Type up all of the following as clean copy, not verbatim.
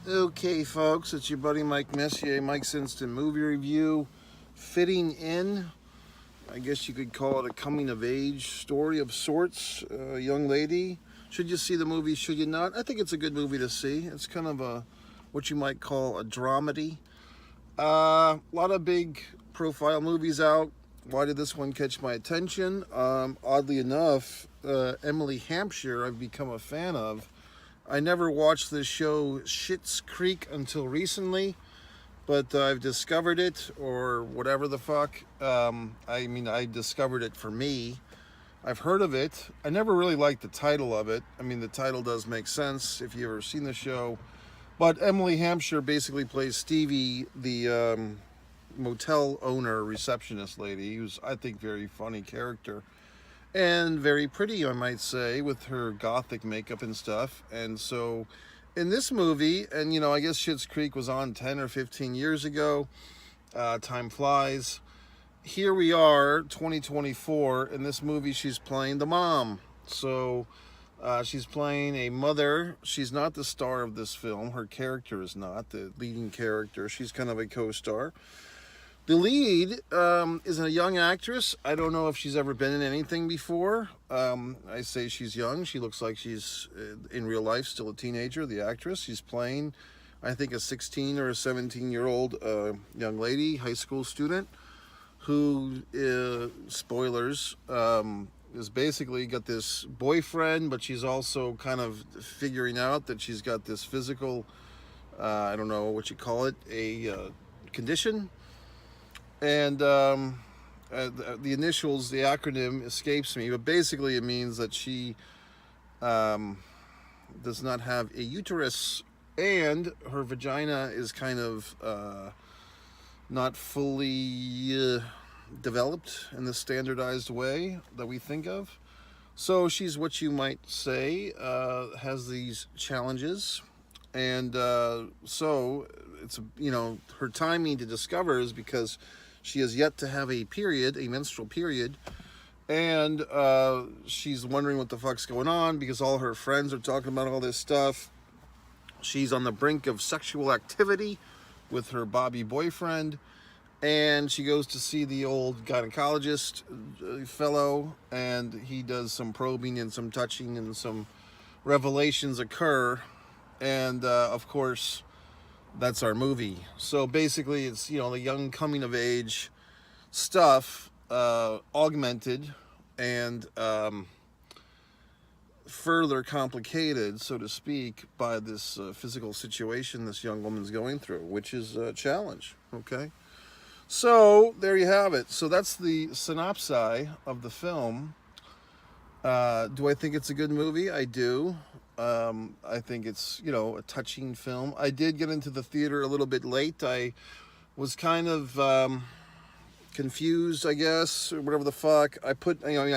Okay, folks, it's your buddy Mike Messier, Mike's Instant Movie Review. Fitting in, I guess you could call it a coming-of-age story of sorts. A young lady. Should you see the movie, should you not? I think it's a good movie to see. It's kind of what you might call a dramedy. A lot of big profile movies out. Why did this one catch my attention? Oddly enough, Emily Hampshire I've become a fan of. I never watched the show Schitt's Creek until recently, but I've discovered it, or whatever the fuck. I discovered it for me. I've heard of it. I never really liked the title of it. I mean, the title does make sense if you've ever seen the show. But Emily Hampshire basically plays Stevie, the motel owner, receptionist lady, who's, I think, very funny character. And very pretty, I might say, with her gothic makeup and stuff. And so in this movie, and I guess Schitt's Creek was on 10 or 15 years ago. Time flies. Here we are, 2024. In this movie, she's playing the mom. So she's playing a mother. She's not the star of this film. Her character is not the leading character. She's kind of a co-star. The lead is a young actress. I don't know if she's ever been in anything before. I say she's young. She looks like she's, in real life, still a teenager, the actress. She's playing, I think, a 16 or a 17-year-old young lady, high school student, who, spoilers, is basically got this boyfriend, but she's also kind of figuring out that she's got this physical, I don't know what you call it, a condition. And the initials, the acronym escapes me, but basically it means that she does not have a uterus, and her vagina is kind of not fully developed in the standardized way that we think of. So she's what you might say has these challenges. And so it's, her timing to discover is because she has yet to have a menstrual period, and she's wondering what the fuck's going on because all her friends are talking about all this stuff. She's on the brink of sexual activity with her Bobby boyfriend, and she goes to see the old gynecologist fellow, and he does some probing and some touching, and some revelations occur, and of course, that's our movie. So basically it's, the young coming of age stuff, augmented and further complicated, so to speak, by this physical situation this young woman's going through, which is a challenge. Okay, so there you have it. So that's the synopsis of the film. Do I think it's a good movie? I do. I think it's, a touching film. I did get into the theater a little bit late. I was kind of confused, I guess, or whatever the fuck. I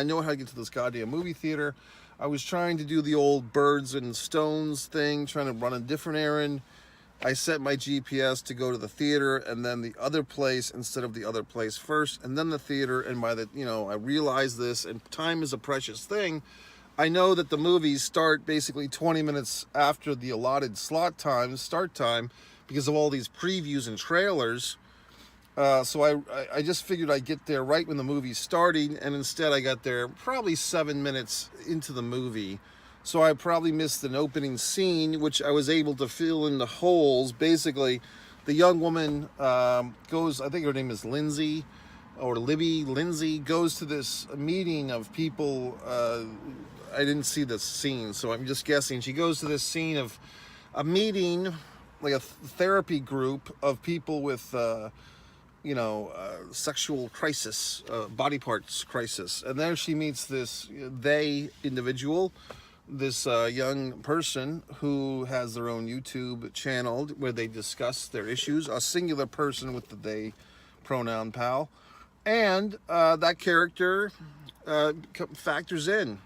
know how to get to this goddamn movie theater. I was trying to do the old birds and stones thing, trying to run a different errand. I set my GPS to go to the theater and then the other place instead of the other place first, and then the theater. And by the, I realized this, and time is a precious thing. I know that the movies start basically 20 minutes after the allotted start time, because of all these previews and trailers. So I just figured I'd get there right when the movie's starting, and instead I got there probably 7 minutes into the movie. So I probably missed an opening scene, which I was able to fill in the holes. Basically, the young woman goes, I think her name is Lindsay, or Lindsay, goes to this meeting of people. I didn't see the scene, so I'm just guessing. She goes to this scene of a meeting, like a therapy group of people with, sexual crisis, body parts crisis. And there she meets this individual, this young person who has their own YouTube channel where they discuss their issues. A singular person with the they pronoun, pal. And that character factors in.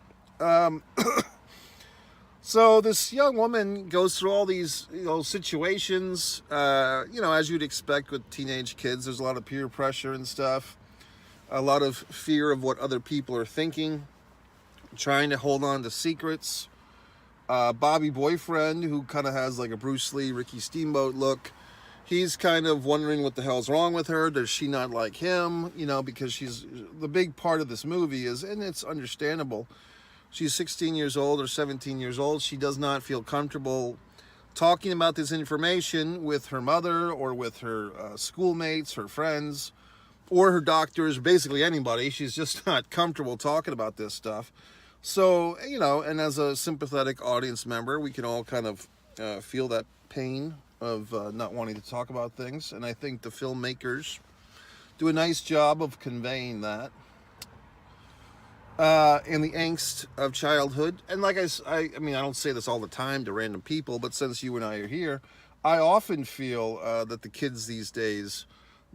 So this young woman goes through all these, situations, as you'd expect with teenage kids. There's a lot of peer pressure and stuff, a lot of fear of what other people are thinking, trying to hold on to secrets, Bobby Boyfriend, who kind of has like a Bruce Lee, Ricky Steamboat look. He's kind of wondering what the hell's wrong with her. Does she not like him? You know, because she's the big part of this movie is, and it's understandable. She's 16 years old or 17 years old. She does not feel comfortable talking about this information with her mother or with her schoolmates, her friends, or her doctors, basically anybody. She's just not comfortable talking about this stuff. So, you know, and as a sympathetic audience member, we can all kind of feel that pain of not wanting to talk about things. And I think the filmmakers do a nice job of conveying that. And the angst of childhood. And like I mean, I don't say this all the time to random people, but since you and I are here, I often feel that the kids these days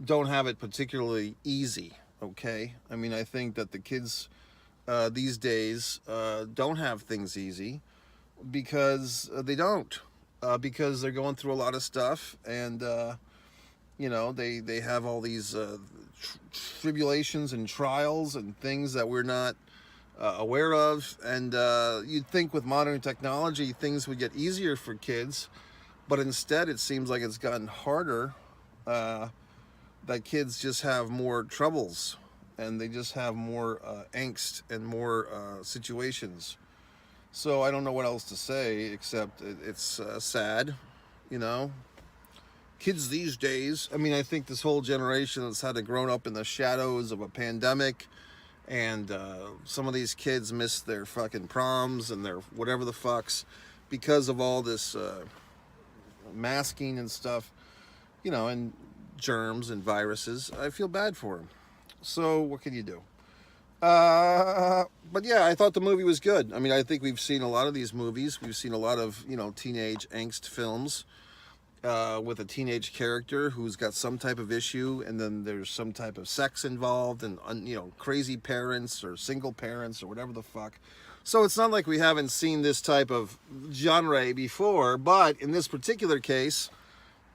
don't have it particularly easy, okay? I mean, I think that the kids these days don't have things easy because they don't. Because they're going through a lot of stuff, and you know, they have all these tribulations and trials and things that we're not aware of. And you'd think with modern technology things would get easier for kids, but instead it seems like it's gotten harder. That kids just have more troubles, and they just have more angst and more situations. So I don't know what else to say except it's sad, you know. Kids these days, I mean, I think this whole generation has had to grow up in the shadows of a pandemic, and some of these kids miss their fucking proms and their whatever the fucks because of all this masking and stuff, you know, and germs and viruses. I feel bad for them. So what can you do? But yeah, I thought the movie was good. I mean, I think we've seen a lot of these movies. We've seen a lot of, you know, teenage angst films with a teenage character who's got some type of issue, and then there's some type of sex involved, and, you know, crazy parents or single parents or whatever the fuck. So it's not like we haven't seen this type of genre before, but in this particular case,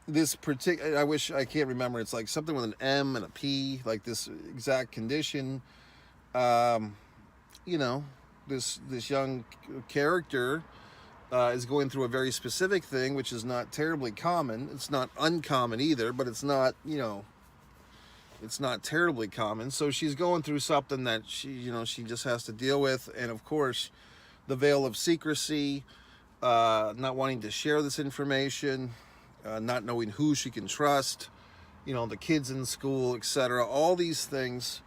I wish, I can't remember, it's like something with an M and a P, like this exact condition. You know, this young character is going through a very specific thing, which is not terribly common. It's not uncommon either, but it's not, you know, it's not terribly common. So she's going through something that she, you know, she just has to deal with. And of course, the veil of secrecy, not wanting to share this information, not knowing who she can trust, you know, the kids in school, etc. All these things,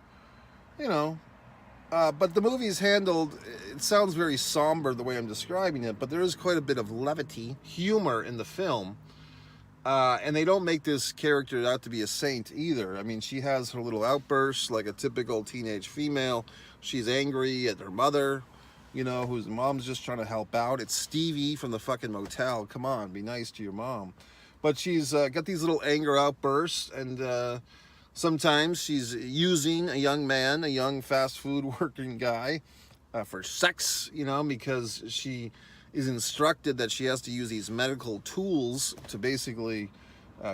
you know. But the movie is handled, it sounds very somber the way I'm describing it, but there is quite a bit of levity, humor in the film. And they don't make this character out to be a saint either. I mean, she has her little outbursts like a typical teenage female. She's angry at her mother, you know, whose mom's just trying to help out. It's Stevie from the fucking motel. Come on, be nice to your mom. But she's got these little anger outbursts, and sometimes she's using a young man, a young fast food working guy, for sex, you know, because she is instructed that she has to use these medical tools to basically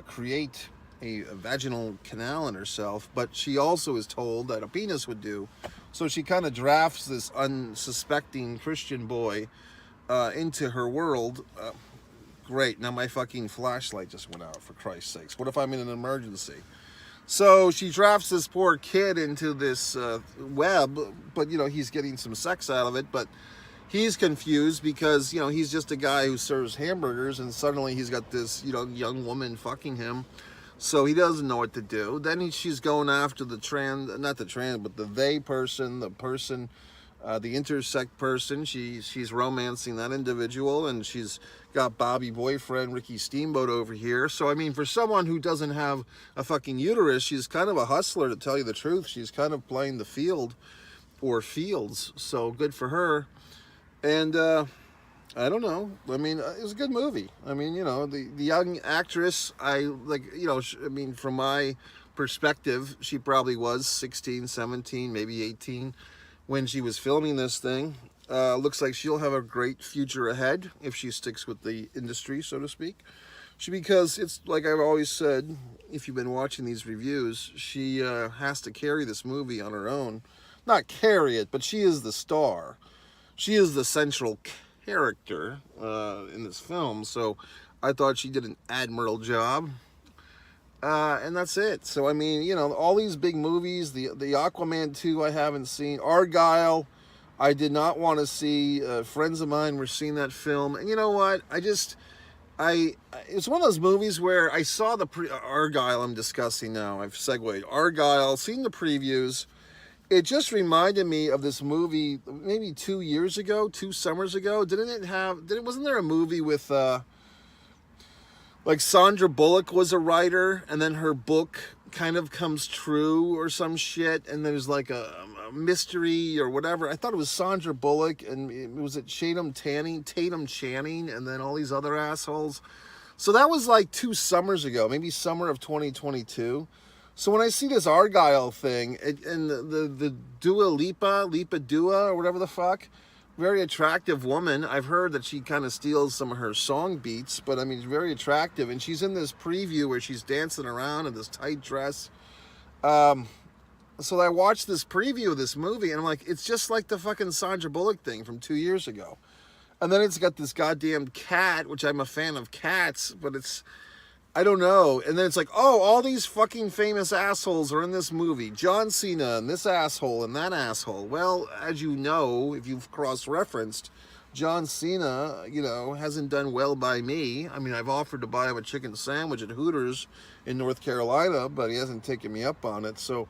create a vaginal canal in herself. But she also is told that a penis would do. So she kind of drafts this unsuspecting Christian boy into her world. Great, now my fucking flashlight just went out, for Christ's sakes. What if I'm in an emergency? So she drafts this poor kid into this web, but, you know, he's getting some sex out of it, but he's confused because, you know, he's just a guy who serves hamburgers, and suddenly he's got this, you know, young woman fucking him, so he doesn't know what to do. Then she's going after the not the trans, but the they person, the person, the intersect person. She's romancing that individual, and she's got Bobby Boyfriend, Ricky Steamboat over here. So, I mean, for someone who doesn't have a fucking uterus, she's kind of a hustler, to tell you the truth. She's kind of playing the field, or fields, so good for her. And I don't know. I mean, it was a good movie. I mean, you know, the young actress, I like, you know, I mean, from my perspective, she probably was 16, 17, maybe 18 when she was filming this thing. Looks like she'll have a great future ahead if she sticks with the industry, so to speak. Because it's like I've always said, if you've been watching these reviews, she has to carry this movie on her own. Not carry it, but she is the star. She is the central character in this film. So I thought she did an admirable job. And that's it. So I mean, you know, all these big movies, the Aquaman 2 I haven't seen, Argyle I did not want to see. Friends of mine were seeing that film, and you know what? It's one of those movies where I saw the Argyle I'm discussing now. I've segued Argyle, seen the previews. It just reminded me of this movie maybe 2 years ago, 2 summers ago. Wasn't there a movie with like Sandra Bullock was a writer, and then her book kind of comes true or some shit, and there's like a mystery or whatever. I thought it was Sandra Bullock, and it was Tatum Channing, and then all these other assholes. So that was like 2 summers ago, maybe summer of 2022. So when I see this Argyle thing, and the Dua Lipa Dua, or whatever the fuck, very attractive woman. I've heard that she kind of steals some of her song beats, but I mean, she's very attractive. And she's in this preview where she's dancing around in this tight dress. So I watched this preview of this movie, and I'm like, it's just like the fucking Sandra Bullock thing from 2 years ago. And then it's got this goddamn cat, which I'm a fan of cats, but I don't know. And then it's like, oh, all these fucking famous assholes are in this movie. John Cena and this asshole and that asshole. Well, as you know, if you've cross-referenced, John Cena, you know, hasn't done well by me. I mean, I've offered to buy him a chicken sandwich at Hooters in North Carolina, but he hasn't taken me up on it. So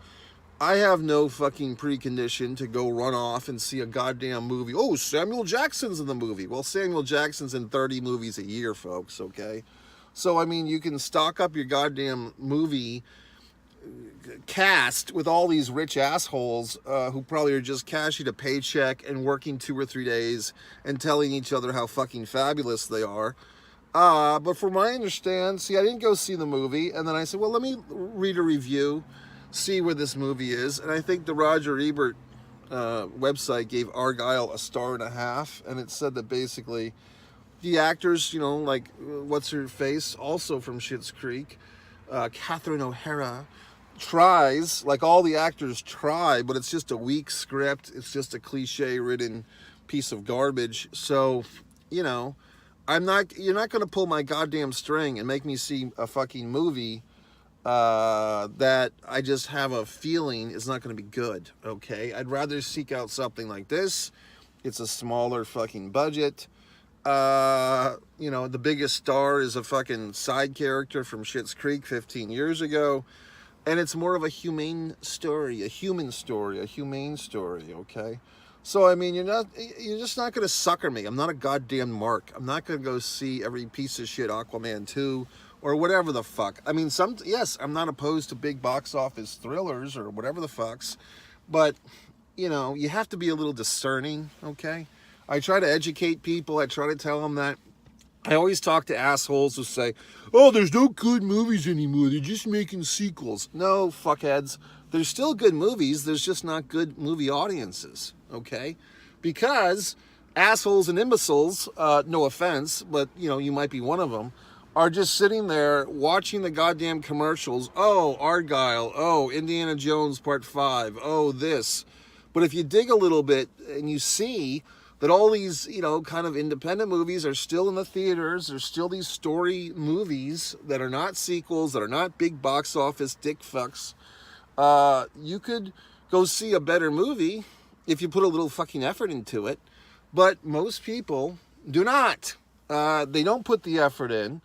I have no fucking precondition to go run off and see a goddamn movie. Oh, Samuel Jackson's in the movie. Well, Samuel Jackson's in 30 movies a year, folks, okay? So, I mean, you can stock up your goddamn movie cast with all these rich assholes who probably are just cashing a paycheck and working 2 or 3 days and telling each other how fucking fabulous they are. But from what I understand, see, I didn't go see the movie, and then I said, well, let me read a review, see where this movie is, and I think the Roger Ebert website gave Argyle a 1.5 stars, and it said that basically the actors, you know, like what's her face, also from Schitt's Creek, Catherine O'Hara, tries, like all the actors try, but it's just a weak script. It's just a cliche-ridden piece of garbage. So, you know, you're not going to pull my goddamn string and make me see a fucking movie that I just have a feeling is not going to be good, okay? I'd rather seek out something like this. It's a smaller fucking budget. You know, the biggest star is a fucking side character from Schitt's Creek 15 years ago. And it's more of a humane story, a human story, a humane story, okay? So, I mean, you're just not going to sucker me. I'm not a goddamn mark. I'm not going to go see every piece of shit Aquaman 2 or whatever the fuck. I mean, yes, I'm not opposed to big box office thrillers or whatever the fucks, but, you know, you have to be a little discerning, okay? I try to educate people. I try to tell them that. I always talk to assholes who say, oh, there's no good movies anymore. They're just making sequels. No, fuckheads. There's still good movies. There's just not good movie audiences, okay? Because assholes and imbeciles, no offense, but, you know, you might be one of them, are just sitting there watching the goddamn commercials. Oh, Argyle. Oh, Indiana Jones Part 5. Oh, this. But if you dig a little bit and you see that all these, you know, kind of independent movies are still in the theaters. There's still these story movies that are not sequels, that are not big box office dick fucks. You could go see a better movie if you put a little fucking effort into it. But most people do not. They don't put the effort in.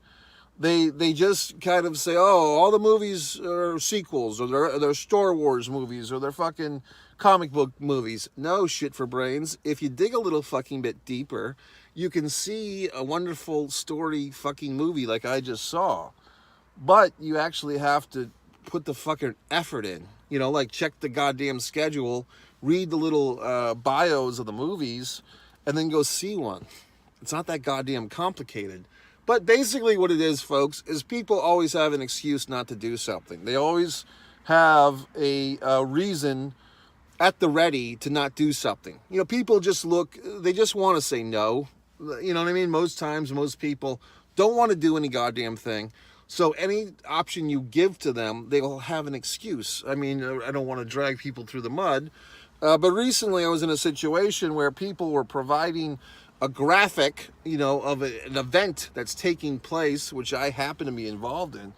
They just kind of say, oh, all the movies are sequels, or they're Star Wars movies, or they're fucking comic book movies. No shit for brains. If you dig a little fucking bit deeper, you can see a wonderful story fucking movie like I just saw. But you actually have to put the fucking effort in. You know, like check the goddamn schedule, read the little bios of the movies, and then go see one. It's not that goddamn complicated. But basically what it is, folks, is people always have an excuse not to do something. They always have a reason at the ready to not do something. You know, people just they just want to say no. You know what I mean? Most times, most people don't want to do any goddamn thing. So any option you give to them, they will have an excuse. I mean, I don't want to drag people through the mud. But recently I was in a situation where people were providing a graphic, you know, of an event that's taking place, which I happen to be involved in.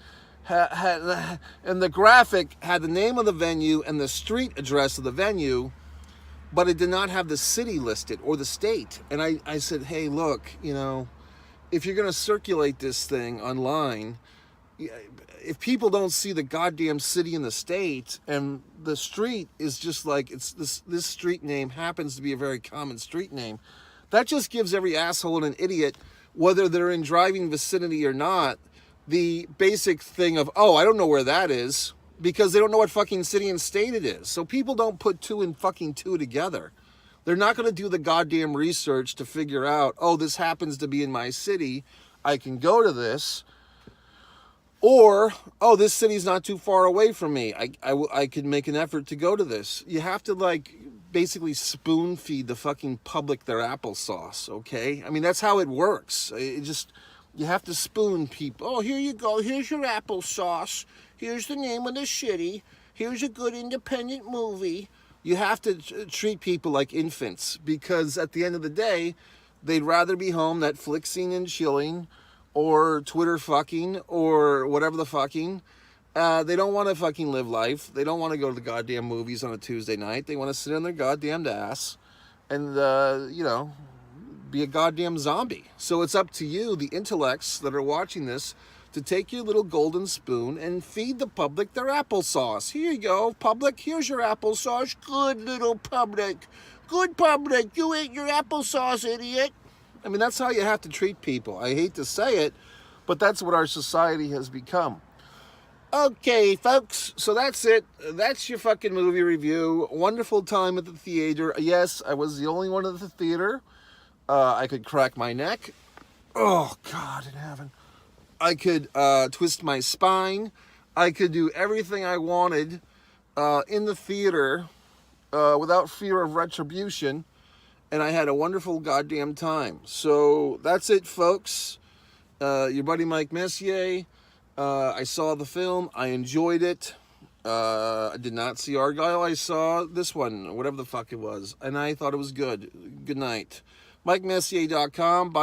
And the graphic had the name of the venue and the street address of the venue, but it did not have the city listed or the state. And I said, hey, look, you know, if you're going to circulate this thing online, if people don't see the goddamn city and the state, and the street is just like, it's this street name happens to be a very common street name, that just gives every asshole and an idiot, whether they're in driving vicinity or not, the basic thing of, oh, I don't know where that is, because they don't know what fucking city and state it is. So people don't put two and fucking two together. They're not going to do the goddamn research to figure out, oh, this happens to be in my city, I can go to this. Or, oh, this city's not too far away from me, I could make an effort to go to this. You have to, like, basically spoon feed the fucking public their applesauce, okay? I mean, that's how it works. You have to spoon people. Oh, here you go, here's your applesauce. Here's the name of the city. Here's a good independent movie. You have to treat people like infants, because at the end of the day, they'd rather be home Netflixing and chilling, or Twitter fucking, or whatever the fucking. They don't want to fucking live life. They don't want to go to the goddamn movies on a Tuesday night. They want to sit on their goddamn ass and, you know, be a goddamn zombie. So it's up to you, the intellects that are watching this, to take your little golden spoon and feed the public their applesauce. Here you go, public, here's your applesauce. Good little public. Good public, you ate your applesauce, idiot. I mean, that's how you have to treat people. I hate to say it, but that's what our society has become. Okay, folks, so that's it. That's your fucking movie review. Wonderful time at the theater. Yes, I was the only one at the theater. I could crack my neck. Oh, God in heaven. I could twist my spine. I could do everything I wanted in the theater without fear of retribution. And I had a wonderful goddamn time. So that's it, folks. Your buddy Mike Messier. I saw the film. I enjoyed it. I did not see Argyle. I saw this one, whatever the fuck it was. And I thought it was good. Good night. MikeMessier.com. Bye.